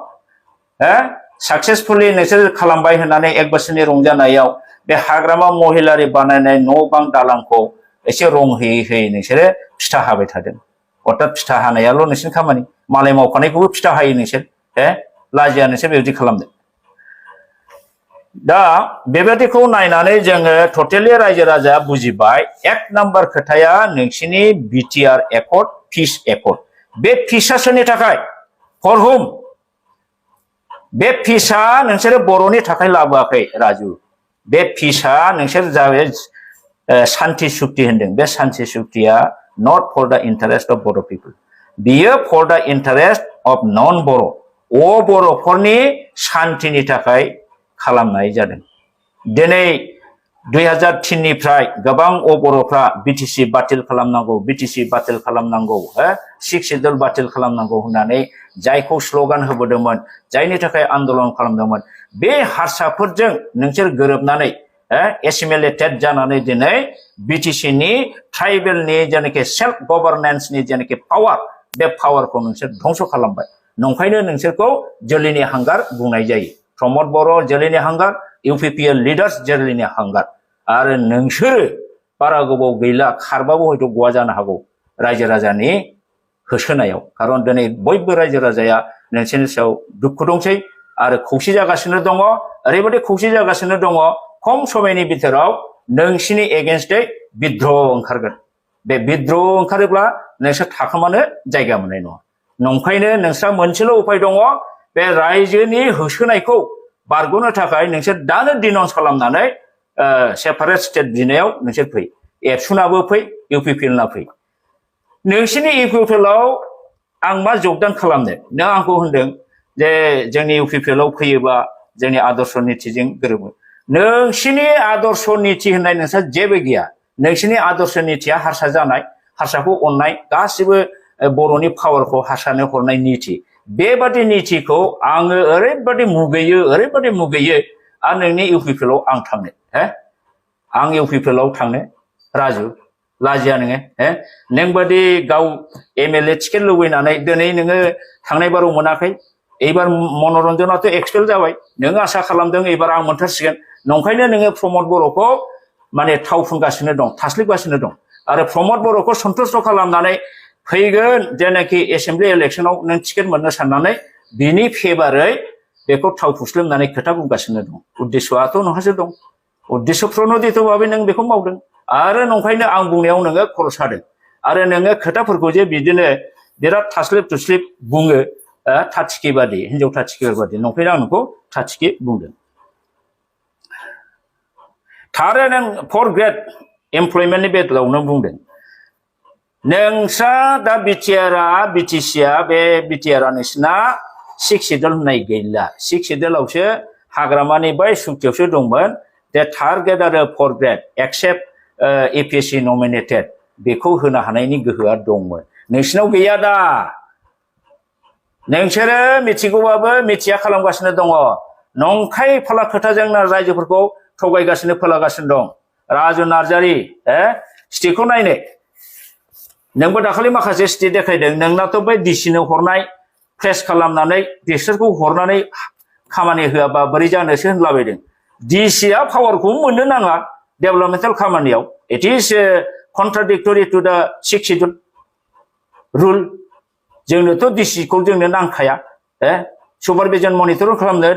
सक्सेसफुली नोंसोर खालामबाय होननानै एक बोसोरनि रंजानायाव बे हाग्रामा महिलारि बानायनाय न' बां दालांखौ एसे रं होयै होयै नोंसोरो फिथा हाबाय थादों अर्थात फिथा हानायाल' नोंसोरनि खामानि मालाय मावखानायखौबो फिथा हायो नोंसोर लाजिया नोंसोर बेबायदि खालामदों दा बेबायदिखौ नायनानै जोङो टटेलि रायजो राजाया बुजिबाय एक नाम्बार खोथाया नोंसिनि बिटिआर एकर्ड पिस एकर्ड बे पिसआ सोरनि थाखाय फर हुम बे पिसआ नोंसोरो बर'नि थाखाय लाबोआखै राजु बे पिसआ नोंसोर जाबाय शान्ति सुक्ति होनदों बे शान्ति सुक्तिया नट फर द इन्टारेस्ट अफ बर' पिपल बियो for the interest of non बर' बर'फोरनि शान्तिनि थाखाय खालामनाय जादों दिनै 2003 निफ्राय गोबां बर'फ्रा बिटिसि बातिल खालामनांगौ बिटिसि बातिल खालामनांगौ 6 शेड्युल बातिल खालामनांगौ होननानै जायखौ स्ल'गान होबोदोंमोन जायनि थाखाय आन्दोलन खालामदोंमोन बे हारसाफोरजों नोंसोर गोरोबनानै एसिमिलेटेड जानानै दिनै बिटिसिनि ट्राइबेलनि जेनाखि सेल्फ गभर्नेन्सनि जेनाखि पावार बे पावारखौ नोंसोर धंस खालामबाय नंखायनो नोंसोरखौ जोलैनि हांगार बुंनाय जायो प्रमद बर' जोलैनि हांगार इउपिपिएल लिडार्स जोलैनि हांगार आरो नोंसोरो बारा गोबाव गैला खारबाबो हयथ' गवा जानो हागौ रायजो राजानि होसोनायाव खारन दिनै बयबो रायजो राजाया नोंसोरनि सायाव दुखु दंसै आरो खौसे जागासिनो दङ ओरैबायदि खौसे जागासिनो दङ खम समयनि बिथोराव नोंसिनि एगेन्स्टै बिद्रह ओंखारगोन बे बिद्रह ओंखारोब्ला नोंसोर थाखोमानो जायगा मोननाय नङा नंखायनो नोंस्रा मोनसेल' उपाय दङ बे रायजोनि होसोनायखौ बारग'नो थाखाय नोंसोर दानो डिनाउन्स खालामनानै सेपारेट स्टेट बिनायाव नोंसोर फै एबसुनाबो फै इउपिपिएलना फै नोंसिनि इउपिपिएलआव आं मा जगदान खालामनो नों आंखौ होनदों जे जोंनि इउपिपिएलआव फैयोबा जोंनि आदर्श नितिजों गोरोबो नोंसिनि आदर्श निति होननाय नोंस्रा जेबो गैया नोंसिनि आदर्श नितिया हारसा जानाय हारसाखौ अननाय गासिबो बर'नि पावारखौ हारसानो हरनाय निति बेबादि नितिखौ आङो ओरैबादि मुगैयो आरो नोंनि इउपिपिएलआव आं थांनो आं इउपिपिएलआव थांनो राजु लाजिया नोङो नों बादि गाव एमएलए टिकेट लुबैनानै दिनै नोङो थांनाय बाराव मोनाखै एबार मनरन्जनाथ' एक्सपेल जाबाय नों आसा खालामदों एबार आं मोनथारसिगोन नंखायनो नोङो प्रमद बर'खौ माने थाव फुनगासिनो दं थास्लिबगासिनो दं आरो प्रमद बर'खौ सन्थुष्ट खालामनानै फैगोन जेनाखि एसेम्बलि इलेक्सनाव नों टिकेट मोननो साननानै बिनि फेभारै बेखौ थाव फुस्लिमनानै खोथा बुंगासिनो दं उद्देश्यआथ' नोंहासो दं उद्देश्य प्रणोदित भाबै नों बेखौ मावदों आरो नंखायनो आं बुंनायाव नोङो खर' सादों आरो नोङो खोथाफोरखौ जे बिदिनो बिराद थास्लिब थुस्लिब बुङो थाथिखि बादि हिनजाव थाथिखि बादि नंखायनो आं नोंखौ थाथिखि बुंदों थारै नों फर ग्रेड एमप्लयमेन्टनि बेलायावनो बुंदों नोंस्रा दा बिटिसिआ बे बिटिआरआ नोंसिना 6 शेड्युल होननाय गैला 6 शेड्युलावसो हाग्रामानि बै सुक्तियावसो दंमोन जे थार्ड ग्रेड आरो fourth grade except APSC nominated बेखौ होनो हानायनि गोहोआ दंमोन नोंसिनाव गैया दा नोंसोरो मिथिगौबाबो मिथिया खालामगासिनो दङ नंखाय फाला खोथाजों रायजोफोरखौ थगायगासिनो फोलागासिनो दं राजु नार्जारि स्टेटखौ नायनो नोंबो दाखालि माखासे स्टेट देखायदों नोंनाथ' बै डिसिनो हरनाय प्रेस खालामनानै बिसोरखौ हरनानै खामानि होआबा बोरै जानोसो होनलाबायदों डिसिआ पावारखौ मोननो नाङा डेभेलपमेन्टेल खामानियाव इट इज कन्ट्राडिक्टरि टु द 6 शेड्युल रुल जोंनोथ' डिसिखौ जोंनो नांखाया सुपारभिजन मनिटर खालामनो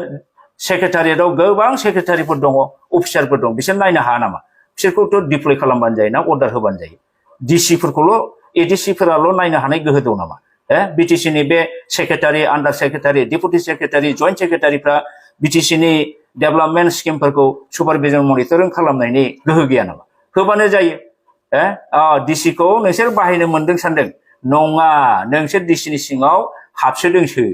सेक्रेटारियेटआव गोबां सेक्रेटारिफोर दङ अफिसारफोर दं बिसोर नायनो हाया नामा बिसोरखौथ' डिप्लय खालामबानो जायो ना अर्डार होबानो जायो डिसिफोरखौल' एडिसिफोराल' नायनो हानाय गोहो दं नामा BTC नि बे secretary under secretary deputy secretary joint सेक्रेटारिफ्रा BTC नि डेभेलपमेन्ट स्किमफोरखौ सुपारभिजन मनिटरिं खालामनायनि गोहो गैया नामा होबानो जायो DC खौ नोंसोर बाहायनो मोनदों सानदों नङा नोंसोर DC नि सिङाव हाबसोदोंसो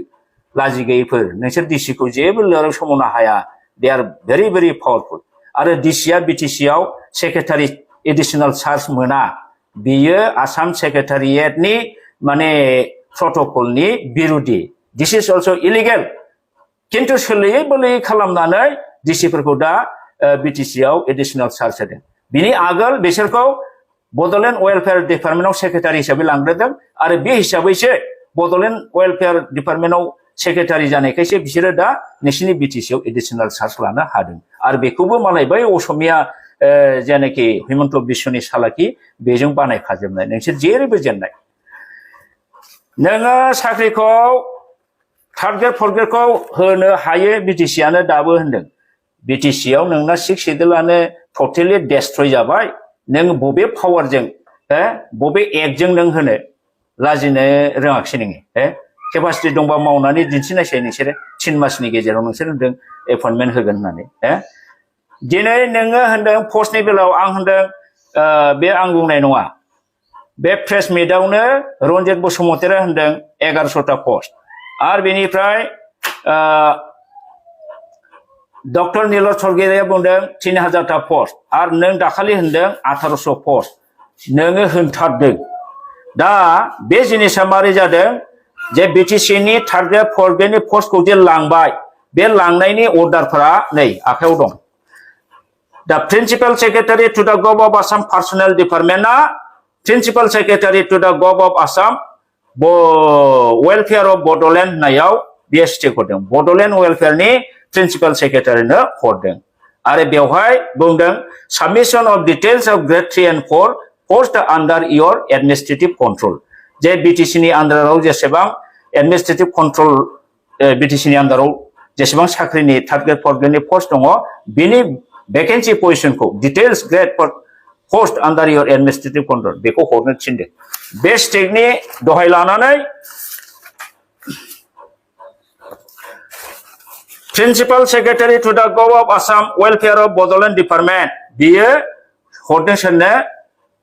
लाजि गैयैफोर नोंसोर DC खौ जेबो लोराव समावनो हाया they are very very powerful आरो DC आ BTC आव सेक्रेटारि एडिशनेल चार्ज मोना बियो आसाम सेक्रेटारियेटनि माने प्रटोकलनि बिरुदि दिस इज अलसो इलिगेल किन्तु सोलियै बोलै खालामनानै DC फोरखौ दा BTC आव एडिशनेल चार्ज होदों बिनि आगोल बिसोरखौ बडलेण्ड वेलफेयार डिपार्टमेन्टआव सेक्रेटारि हिसाबै लांग्रोदों आरो बे हिसाबैसो बडलेण्ड वेलफेयार डिपार्टमेन्टआव सेक्रेटारि जानायखायसो बिसोरो दा नोंसिनि BTC आव एडिशनेल चार्ज लानो हादों आरो बेखौबो मालाय बै असमिया जेनाखि हिमन्त बिश्वनि सालाखि बेजों बानायखाजोबनाय नोंसोर जेरैबो जेननाय नोङो साख्रिखौ थार्ड ग्रेड फर्थ ग्रेडखौ होनो हायो BTC आनो दाबो होनदों BTC आव नोंना 6 शेड्यूलआनो टटेलि डेस्ट्रय जाबाय नों बबे पावारजों बबे एक्टजों नों होनो लाजिनो रोङाखिसै नोङो केपासिटि दंबा मावनानै दिन्थिनायसै नोंसोरो 3 मासनि गेजेराव नोंसोर होनदों एपइन्टमेन्ट होगोन होननानै दिनै नोङो होनदों पस्टनि बेलायाव आं होनदों बे आं बुंनाय नङा बे प्रेस मिटआवनो रन्जित बसुमतारीया होनदों 1100टा पस्ट आरो बेनिफ्राय डक्टर नीलज सरगिरिया बुंदों 3000टा पस्ट आरो नों दाखालि होनदों 1800 पस्ट नोङो होनथारदों दा बे जिनिसा मारै जादों जे BTC नि थार्ड ग्रेड फर्थ ग्रेडनि पस्टखौ जे लांबाय बे लांनायनि अर्डारफोरा नै आखायाव दं दा principal secretary to the gov of Assam personnel डिपार्टमेन्टआ principal secretary to the gov of Assam welfare of Bodoland होननायाव बियो स्टेक हरदों बडलेण्ड वेलफेयारनि प्रिन्सिपाल सेक्रेटारिनो हरदों आरो बेवहाय बुंदों submission of details of grade 3 and 4 post under your administrative control जे BTC नि आन्डाराव जेसेबां एडमिनिस्ट्रेटिभ कन्ट्रोल BTC नि आन्डाराव जेसेबां साख्रिनि थार्ड ग्रेड फर्थ ग्रेडनि पोस्ट दङ बिनि vacancy position details grade post under your administrative control बेखौ हरनो थिनदों बे स्टेटनि दहाय लानानै principal secretary to the gov of Assam welfare of Bodoland department बियो हरदों सोरनो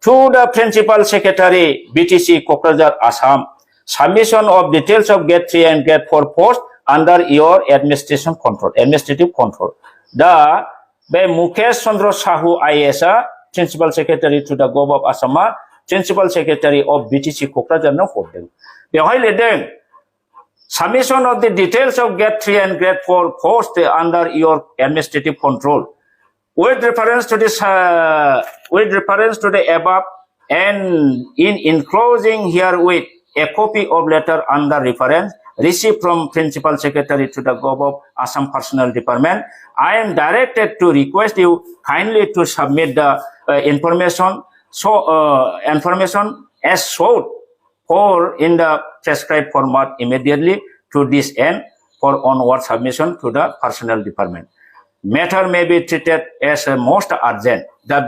to the principal secretary BTC Kokrajhar Assam submission of details of grade 3 and grade 4 post under your administrative control the बे मुकेश चन्द्र साहू IAS आ principal secretary to the gov of आसामा प्रिन्सिपाल सेक्रेटारि अफ BTC क'क्राझारनो हरदों बेवहाय लिरदों submission of the details of grade 3 and grade 4 post under your administrative control with reference to the above and in enclosing herewith a copy of letter under reference received from principal secretary to the gov of Assam Personnel Department. I am directed to request you kindly to submit the information as sought or in the prescribed format immediately to this end for onward submission to the personnel department. Matter may be treated as most urgent. The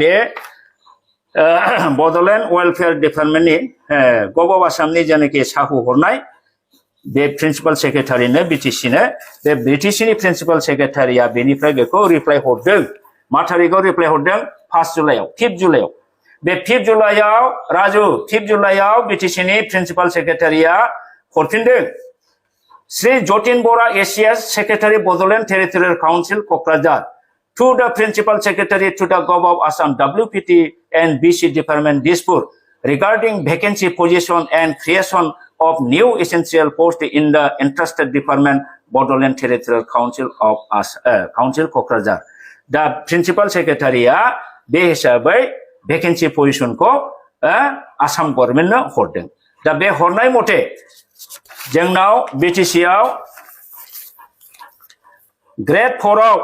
Bodoland Welfare Department ni Gov of Assam ni janaki sahu hornai the principal secretary ne BTC ne the BTC ni principal secretary ya benifrai beko reply hordeng matarigo reply hordeng 1 July 5 July बे 5 जुलाइआव राजु 5 जुलाइआव BTC नि प्रिन्सिपाल सेक्रेटारिया हरफिनदों Shri Jatin Bora ACS secretary Bodoland territorial council Kokrajhar to the principal secretary to the gov of Assam WPT and BC department Dispur regarding vacancy position and creation of new essential post in the interested department Bodoland territorial council Kokrajhar दा प्रिन्सिपाल सेक्रेटारिया बे हिसाबै भेकेन्सि पोजिशनखौ आसाम गभर्नमेन्टनो हरदों दा बे हरनाय मथे जोंनाव BTC आव ग्रेड 4 आव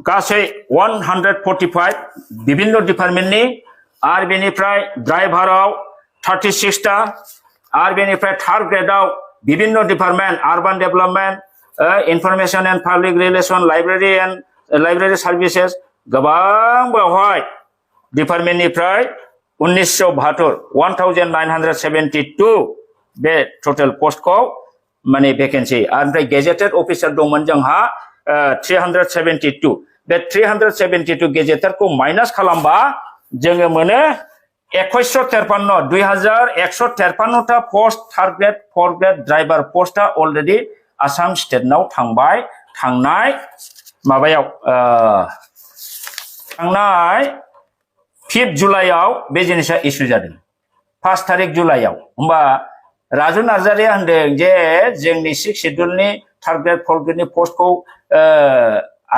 गासै 145 विभिन्न डिपार्टमेन्टनि आरो बेनिफ्राय ड्राइभाराव 36 टा आरो बेनिफ्राय थार्ड ग्रेडआव विभिन्न department urban development information and public relation library services गोबां बेवहाय डिपार्टमेन्टनिफ्राय 1972 1972 बे टोटल पोस्ट को माने वेकेन्सि ओमफ्राय गेजेटेड अफिसार दंमोन जोंहा 372 बे 372 गेजेटेड को माइनास खालामबा जोङो मोनो 2153 2153 ता post third grade fourth grade driver पोस्टा अलरेडी आसाम स्टेटनाव थांबाय थांनाय माबायाव थांनाय 5 जुलाइआव बे जिनिसा इस्यु जादों 5 तारिख जुलाइआव होमबा राजु नार्जारिया होनदों जे जोंनि 6 शेड्यूलनि थार्ड ग्रेड फोर्थ ग्रेडनि पोस्टखौ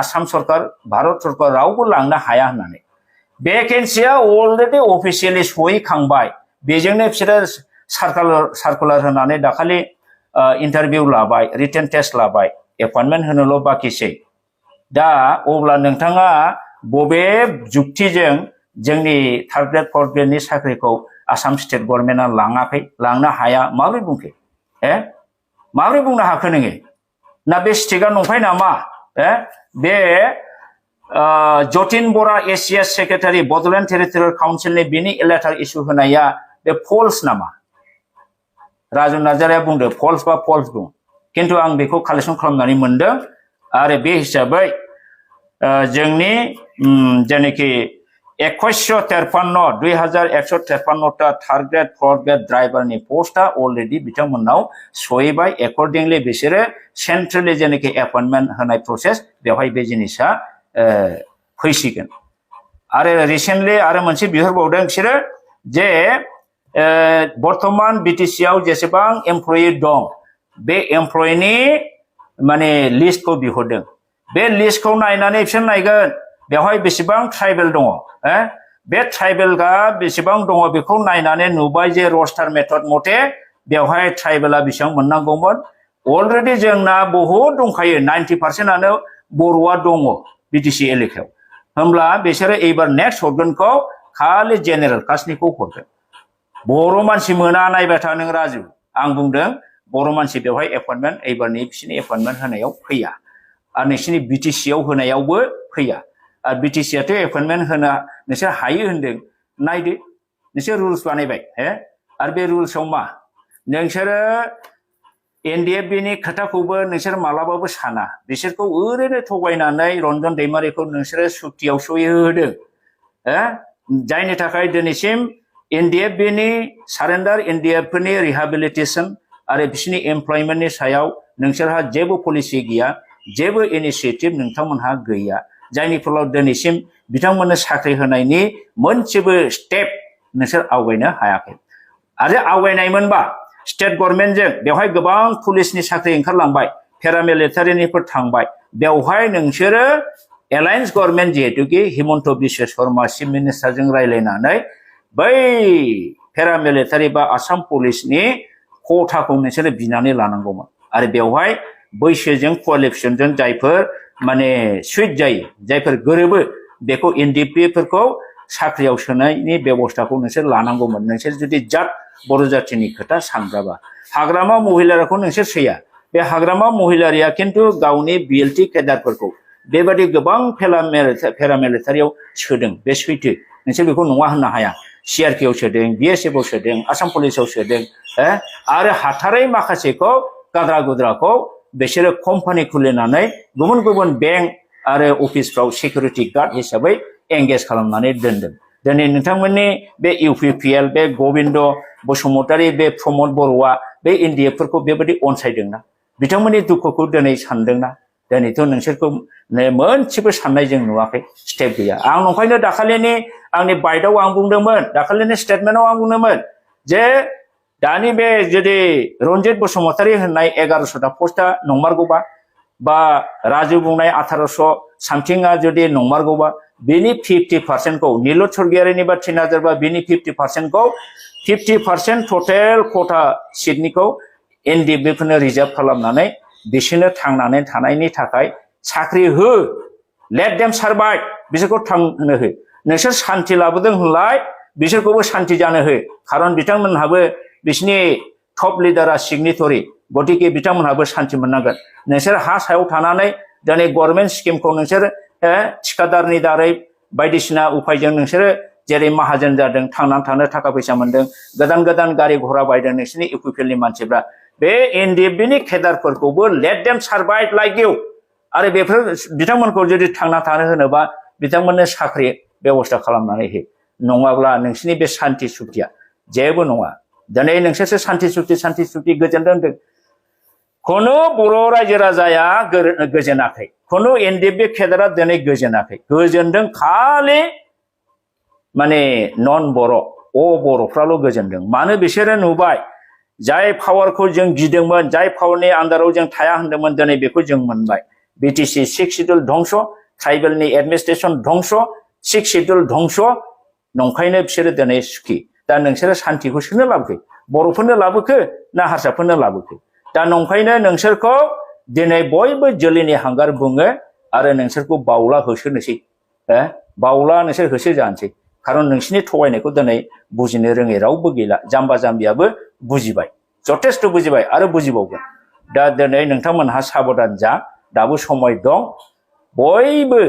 आसाम सरकार भारत सरकार रावबो लांनो हाया होननानै वेकेन्सिया अलरेडी अफिशियली सहैखांबाय बेजोंनो बिसोरो सार्कुलार होनानै दाखालि इंटरव्यू लाबाय रिटन टेस्ट लाबाय अपॉइंटमेंट होनोल' बाकिसै दा अब्ला नोंथाङा बबे जुक्तिजों जोंनि थार्ड ग्रेड फोर्थ ग्रेडनि साख्रिखौ आसाम स्टेट गवर्नमेन्टआ लाङाखै लांनो हाया माबोरै बुंखो माबोरै बुंनो हाखो नोङो ना बे स्टेटआ नंखाय नामा बे जतिन बरा एसिया सेक्रेटारि बड'लेण्ड टेरिटरियेल काउन्सिलनि बिनि लेटार इस्यु होनाया बे फल्स नामा राजु नार्जारिया बुंदो फल्स बा फल्स बुं किन्तु आं बेखौ कालेक्शन खालामनानै मोनदों आरो बे हिसाबै जोंनि जेनाखि 2153 ता थार्ड ग्रेड फोर्थ ग्रेड ड्राइभारनि पोस्टा अलरेडी बिथांमोननाव सहैबाय एकर्डिंगलि बिसोरो सेन्ट्रेलि जेनाखि अपॉइंटमेंट होनाय प्रसेस बेवहाय बे जिनिसा फैसिगोन आरो रिसेन्टलि आरो मोनसे बिहरबावदों बिसोरो जे बर्तमान बीटीसी आव जेसेबां एमप्लयी दं बे एमप्लयीनि माने लिस्टखौ बिहरदों बे लिस्टखौ नायनानै बिसोर नायगोन बेवहाय बेसेबां ट्राइबेल दङ बे ट्राइबेलआ बेसेबां दङ बेखौ नायनानै नुबाय जे रोस्टार मेथड मथे बेवहाय ट्राइबेला बेसेबां मोननांगौमोन अलरेडी जोंना बहुत दंखायो 90% आनो बर'आ दङ बीटीसी एलेकायाव होमब्ला बिसोरो एबार नेक्स्ट हरगोनखौ खालि जेनेरेल कास्टनिखौ हरगोन बर' मानसि मोना नायबाय था नों राजु आं बुंदों बर' मानसि बेवहाय अपॉइंटमेंट एबारनि बिसोरनि अपॉइंटमेंट होनायाव फैया आरो नोंसिनि बीटीसी आव होनायावबो फैया आरो बीटीसी आथ' अपॉइंटमेंट होना नोंसोर हायो होनदों नायदो नोंसोर रुल्स बानायबाय आरो बे रुल्सआव मा नोंसोरो एनडिएफबिनि खोथाखौबो नोंसोर मालाबाबो साना बिसोरखौ ओरैनो थगायनानै रन्जन दैमारिखौ नोंसोरो सुक्तियाव सहैहोदों जायनि थाखाय दिनैसिम एनडिएफबिनि सारेन्डार एनडिएफफोरनि रिहेबिलिटेशन आरो बिसोरनि एमप्लयमेन्टनि सायाव नोंसोरहा जेबो पलिसि गैया जेबो इनिशिएटिभ नोंथांमोनहा गैया जायनि फलाव दिनैसिम बिथांमोननो साख्रि होनायनि मोनसेबो स्टेप नोंसोर आवगायनो हायाखै आरो आवगायनायमोनबा स्टेट गवर्नमेन्टजों बेवहाय गोबां पुलिसनि साख्रि ओंखारलांबाय पेरामिलिटारिनिफोर थांबाय बेवहाय नोंसोरो एलायन्स गवर्नमेन्ट जिहेतुकि हिमन्त बिश्व शर्मा चिफ मिनिस्टारजों रायलायनानै बै पेरामिलिटारि बा आसाम पुलिसनि खथाखौ नोंसोरो बिनानै लानांगौमोन आरो बेवहाय बैसोजों क्वालिफिकेशनजों जायफोर माने सुइट जायो जायफोर गोरोबो बेखौ एनडिपिफोरखौ साख्रियाव सोनायनि बेबस्थाखौ नोंसोर लानांगौमोन नोंसोर जुदि जात बर' जातिनि खोथा सानग्राबा हाग्रामा महिलारिखौ नोंसोर सैया बे हाग्रामा महिलारिया किन्तु गावनि बिएलटि केडारफोरखौ बेबादि गोबां पेरामिलिटारियाव सोदों बे सैथो नोंसोर बेखौ नङा होननो हाया सिआरपिआव सोदों बिएसएफ आव सोदों आसाम पुलिसाव सोदों आरो हाथारै माखासेखौ गाद्रा गुद्राखौ बिसोरो कम्पानि खुलिनानै गुबुन गुबुन बेंक आरो अफिसफ्राव सिकिउरिटि गार्ड हिसाबै एंगेज खालामनानै दोनदों दिनै नोंथांमोननि बे इउपिपिएल बे गबिन्द बसुमतारी बे प्रमद बर'आ बे एनडिएफफोरखौ बेबायदि अनसायदोंना बिथांमोननि दुखुखौ दिनै सानदोंना दिनैथ' नोंसोरखौ मोनसेबो साननाय जों नुवाखै स्टेप गैया आं नंखायनो दाखालिनि आंनि बाइटआव आं बुंदोंमोन दाखालिनि स्टेटमेन्टआव आं बुंदोंमोन जे दानि बे जुदि रन्जित बसुमतारी होननाय 1100टा पोस्टआ नंमारगौबा बा राजु बुंनाय 1800 सामथिंआ जुदि नंमारगौबा बेनि 50% खौ नीलत स्वर्गियारिनि बा 3000 बा बेनि 50% खौ 50% टटेल खथा सिटनिखौ एनडिएफबिफोरनो रिजार्भ खालामनानै बिसोरनो थांनानै थानायनि थाखाय साख्रि हो लेट देम सार्भाइभ बिसोरखौ थांनो हो नोंसोर सान्थि लाबोदों होनलाय बिसोरखौबो सान्थि जानो हो खारन बिथांमोनहाबो बिसोरनि टप लिडारा सिगनेटरि गतिके बिथांमोनहाबो सान्थि मोननांगोन नोंसोर हा सायाव थानानै दिनै गभर्नमेन्ट स्किमखौ नोंसोर थिकादारनि दारै बायदिसिना उपायजों नोंसोरो जेरै माहाजोन जादों थांनानै थानो थाखा फैसा मोनदों गोदान गोदान गारि घोड़ा बायदों नोंसिनि इउपिपिएलनि मानसिफ्रा बे एनडिएफबिनि केडारफोरखौबो let them survive like you आरो बेफोर बिथांमोनखौ जुदि थांना थानो होनोबा बिथांमोननो साख्रि बेबस्था खालामनानै हो नङाब्ला नोंसिनि बे सान्थि सुक्तिया जेबो नङा दिनै नोंसोरसो सान्थि सुक्ति गोजोनदों खुनु बर' रायजो राजाया गोजोनाखै खुनु एनडिएफबि केडारा दिनै गोजोनाखै गोजोनदों खालि माने नन बर' बर'फ्राल' गोजोनदों मानो बिसोरो नुबाय जाय पावारखौ जों गिदोंमोन जाय पावारनि आन्दाराव जों थाया होनदोंमोन दिनै बेखौ जों मोनबाय बिटिसि 6 शिड्युल धंस ट्राइबेलनि एडमिनिस्ट्रेशन धंस 6 शिड्युल धंस नंखायनो बिसोरो दिनै सुखि दा नोंसोरो सान्थिखौ सोरनो लाबोखो बर'फोरनो लाबोखो ना हारसाफोरनो लाबोखो दा नंखायनो नोंसोरखौ दिनै बयबो जोलैनि हांगार बुङो आरो नोंसोरखौ बावला होसोनोसै बावला नोंसोर होसो जानोसै खारन नोंसिनि थगायनायखौ दिनै बुजिनो रोङै रावबो गैला जाम्बा जाम्बियाबो बुजिबाय जथेस्थ' बुजिबाय आरो बुजिबावगोन दा दिनै नोंथांमोनहा साबधान जा दाबो समय दं बयबो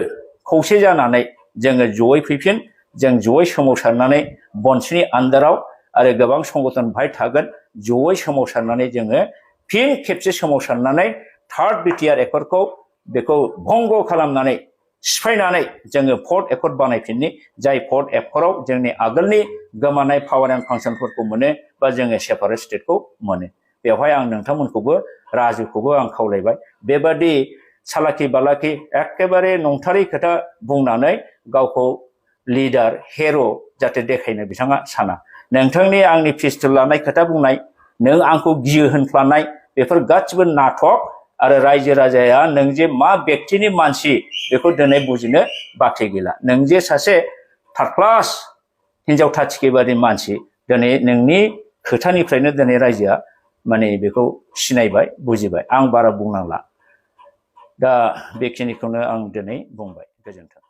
खौसे जानानै जोङो जयै फैफिन जों जयै सोमावसारनानै बनसिनि आन्दाराव आरो गोबां संगठन बाहाय थागोन जयै सोमावसारनानै जोङो फिन खेबसे सोमावसारनानै थार्ड बिटिआर एकर्डखौ बेखौ भंग खालामनानै सिफायनानै जोङो फोर्थ एकर्ड बानायफिननि जाय फोर्थ एकर्डआव जोंनि आगोलनि गोमानाय पावार एन्ड फांसनफोरखौ मोनो बा जोङो सेपारेट स्टेटखौ मोनो बेवहाय आं नोंथांमोनखौबो राजुखौबो आं खावलायबाय बेबादि सालाखि बालाखि एखेबारे नंथारै खोथा बुंनानै गावखौ लिडार हेर' जाहाथे देखायनो बिथाङा साना नोंथांनि आंनि पिस्तल लानाय खोथा बुंनाय नों आंखौ गियो होनफ्लानाय बेफोर गासिबो नाटक आरो रायजो राजाया नों जे मा व्यक्तिनि मानसि बेखौ दिनै बुजिनो बाखि गैला नों जे सासे थार्ड क्लास हिनजाव थाथिखि बादि मानसि दिनै नोंनि खोथानिफ्रायनो दिनै रायजोआ माने बेखौ सिनायबाय बुजिबाय आं बारा बुंनांला दा बेखिनिखौनो आं दिनै बुंबाय गोजोन्थों